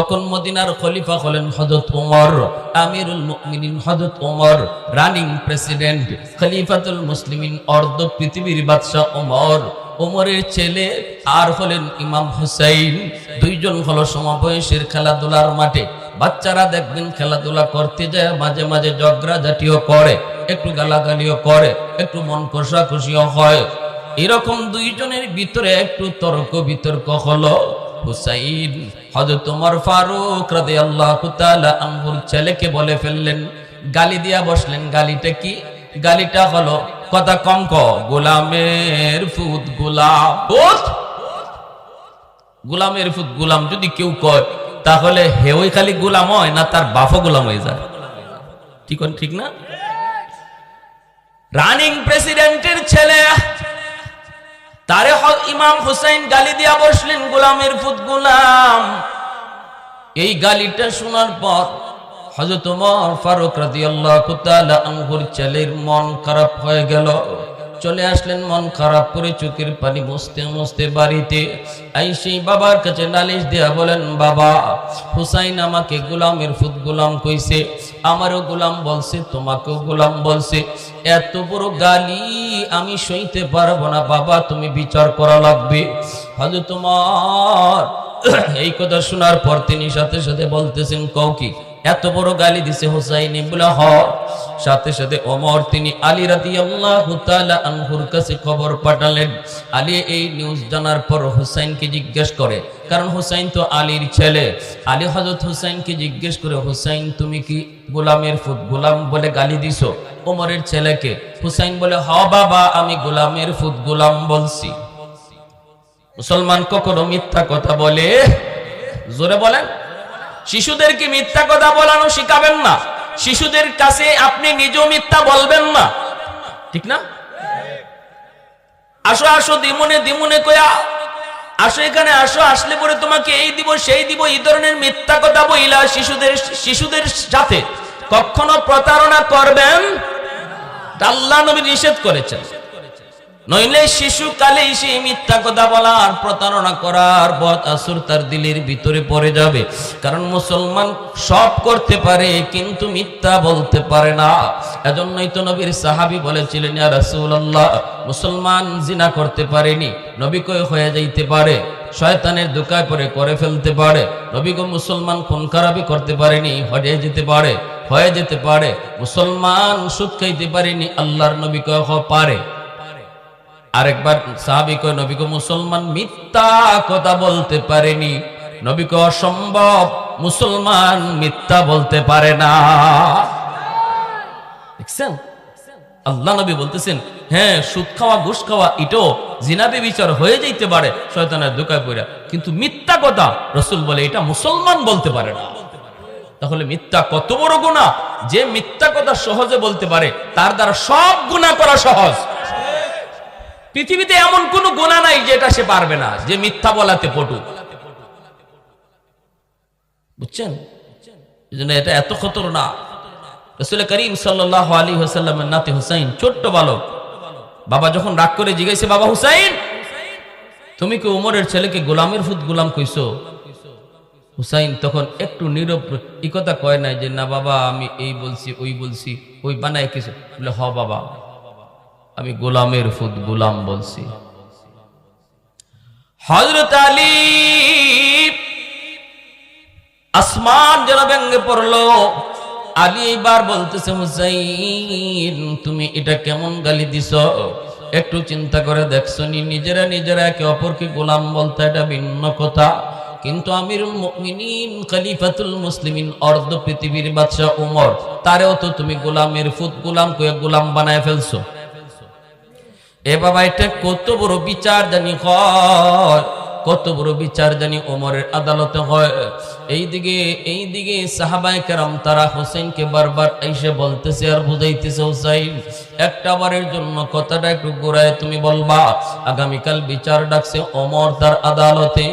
তখন মদিনার খলিফা হলেন হযরত ওমর, আমিরুল মুমিনিন হযরত ওমর, রানিং প্রেসিডেন্ট, খলিফাতুল মুসলিমিন, অর্ধ পৃথিবীর বাদশা ওমর। ওমরের ছেলে আর হলেন ইমাম হুসাইন। দুইজন হলো সমবয়সের খেলাধুলার মাঠে। বাচ্চারা দেখবেন খেলাধুলা করতে যায় মাঝে মাঝে ঝগড়াঝাটিও করে, একটু গালাগালিও করে, একটু মন কষাকষিও হয়। এরকম দুইজনের ভিতরে একটু তর্ক বিতর্ক হলো। হুসাইন হযরত ওমর ফারুক রাদিয়াল্লাহু তাআলা আনহুর ছেলেকে বলে ফেললেন, গালি দিয়া বসলেন। গালিটা কি? গালিটা হলো, কথা কম ক, গোলামের ফুত গোলাম। গোলামের ফুত গোলাম যদি কেউ কয় তাহলে হেওই খালি গোলাম হয় না, তার বাপও গোলাম হয়ে যায়। ঠিক না? রানিং প্রেসিডেন্টের ছেলে, তারে ইমাম হুসাইন গালি দিয়া বসলেন, গোলামের ফুত গোলাম। এই গালিটা শোনার পর হযরত ওমর ফারুক রাদিয়াল্লাহু তাআলা আনহুর ছেলের মন খারাপ হয়ে গেল। চলে আসলেন মন খারাপ করে, চোখের পানি মুছতে মুছতে বাড়িতে আইসেই বাবার কাছে নালিশ দেয়া বলেন, বাবা, হুসাইন আমাকে গোলামের ফুত গোলাম কইছে, আমারও গোলাম বলছে, তোমাকেও গোলাম বলছে। এত বড় গালি আমি সইতে পারবো না বাবা, তুমি বিচার করা লাগবে। হযরত ওমর এই কথা শোনার পর তিনি সাথে সাথে বলতেছেন, কও কি এত বড় গালি দিছে হুসাইন? বলে হ। সাথে সাথে ওমর তিনি আলী রাদিয়াল্লাহু তাআলা আনহুর কাছে খবর পাঠালেন। আলী এই নিউজ জানার পর হুসাইনকে জিজ্ঞেস করে, কারণ হুসাইন তো আলীর ছেলে। আলী হযরত হুসাইনকে জিজ্ঞেস করে, হুসাইন তুমি কি গোলামের ফুত গোলাম বলে গালি দিছো ওমরের ছেলেকে? হুসাইন বলে, হ বাবা, আমি গোলামের ফুত গোলাম বলছি। মুসলমান কখনো মিথ্যা কথা বলে? জোরে বলেন। শিশুদেরকে মিথ্যা কথা বলানো শিখাবেন না। শিশুদের কাছে আপনি নিজেও মিথ্যা বলবেন না, ঠিক না? আসো আসো দিমুনে দিমুনে কয়া আসো, এখানে আসো, আসলে পরে তোমাকে এই দিব সেই দিব, এই ধরনের মিথ্যা কথা বইলা শিশুদের সাথে কখনো প্রতারণা করবেন, আল্লাহ নবী নিষেধ করেছেন। নইলে শিশু কালেই সেই মিথ্যা কথা বলার, প্রতারণা করার বদ আসর তার দিলের ভিতরে পড়ে যাবে। কারণ মুসলমান সব করতে পারে কিন্তু মিথ্যা বলতে পারে না। এজন্যই তো নবীর সাহাবী বলেছিলেন, ইয়া রাসূলুল্লাহ, মুসলমান জিনা করতে পারেনি, নবী কই হয়ে যাইতে পারে, শয়তানের ধোঁকায় পড়ে করে ফেলতে পারে। নবী গো মুসলমান খুন খারাপি করতে পারেনি, হয়ে যেতে পারে, হয়ে যেতে পারে। মুসলমান সুদ খাইতে পারেনি, আল্লাহর নবী কয় পারে। আরেকবার সাহাবী কয়, নবী গো মুসলমান মিথ্যা কথা বলতে পারেনি, নবী কয় অসম্ভব, মুসলমান মিথ্যা বলতে পারে না। দেখছেন, আল্লাহ নবী বলতেছেন, হ্যাঁ সুদ খাওয়া ঘুষ খাওয়া এটাও জিনাবে বিচার হয়ে যাইতে পারে শয়তানের ধোঁকায় পড়া, কিন্তু মিথ্যা কথা রাসূল বলে এটা মুসলমান বলতে পারে না। তাহলে মিথ্যা কত বড় গুনাহ! যে মিথ্যা কথা সহজে বলতে পারে তার দ্বারা সব গুনাহ করা সহজ। পৃথিবীতে এমন কোন গুনাহ নাই যেটা সে পারবে না, যে মিথ্যা বলাতে পটু। বুঝছেন? এজন্য এটা এত খতরনাক। রাসূল করিম সাল্লাল্লাহু আলাইহি ওয়াসাল্লামের নাতি হুসাইন, ছোট্ট বালক, বাবা যখন রাগ করে জিজ্ঞাসা, বাবা হুসাইন, তুমি কি ওমরের ছেলেকে গোলামের ফুত গোলাম কইছো? হুসাইন তখন একটু নীরব, এই কথা কয় নাই যে না বাবা আমি এই বলছি ওই বলছি, ওই বানায় কিছু বলে, হ বাবা আমি গোলামের ফুত গোলাম বলছি। হযরত আলী আসমান যেন ভেঙে পড়লো। আলী এইবার বলতেছে, হুসাইন তুমি এটা কেমন গালি দিছো? একটু চিন্তা করে দেখছো নি, নিজেরা একে অপরকে গোলাম বলতে এটা ভিন্ন কথা, কিন্তু আমিরুল মুমিনিন খলিফাতুল মুসলিমিন অর্ধ পৃথিবীর বাদশা ওমর, তারেও তো তুমি গোলামের ফুত গোলাম কয়ে গোলাম বানায় ফেলছো। এ বাবা এটা কত বড় বিচার জানি হয়, কত বড় বিচার জানি ওমরের আদালতে হয়। এইদিকে সাহাবায়ে কেরাম তারা হোসেনকে বারবার এসে বলতেছে আর বুঝাইতেছে, হুসাইন একটা বারের জন্য কথাটা একটু ঘুরায় তুমি বলবা, আগামীকাল বিচার ডাকছে ওমর তার আদালতে,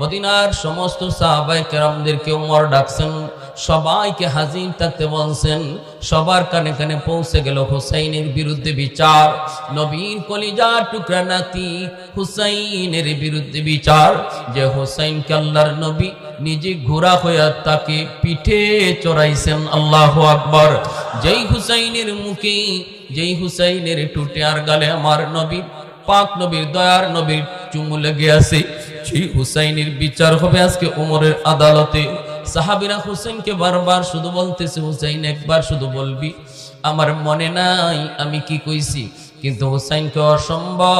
মদিনার সমস্ত সাহাবায়ে কেরামদেরকে ওমর ডাকছেন, সবাইকে হাজির থাকতে বলছেন। সবার কানে কানে পৌঁছে গেল হুসাইনের বিরুদ্ধে বিচার, নবীর কলিজার টুকরা নাতি হুসাইনের বিরুদ্ধে বিচার, যে হুসাইনকে আল্লাহর নবী নিজে ঘোড়া হইয়া তাকে পিঠে চড়াইছেন। আল্লাহু আকবার। যেই হুসাইনের মুখে, যেই হুসাইনের টুটে আর গালে আমার নবী পাক নবীর দয়ার নবীর চুমু লেগে আছে, সেই হুসাইনের বিচার হবে আজকে ওমরের আদালতে। সাহাবীরা হুসাইনকে বারবার শুধু বলতেছে, হুসাইন একবার শুধু বলবি। আমার মনে নাই আমি কি কইছি, কিন্তু হুসাইনকে অসম্ভব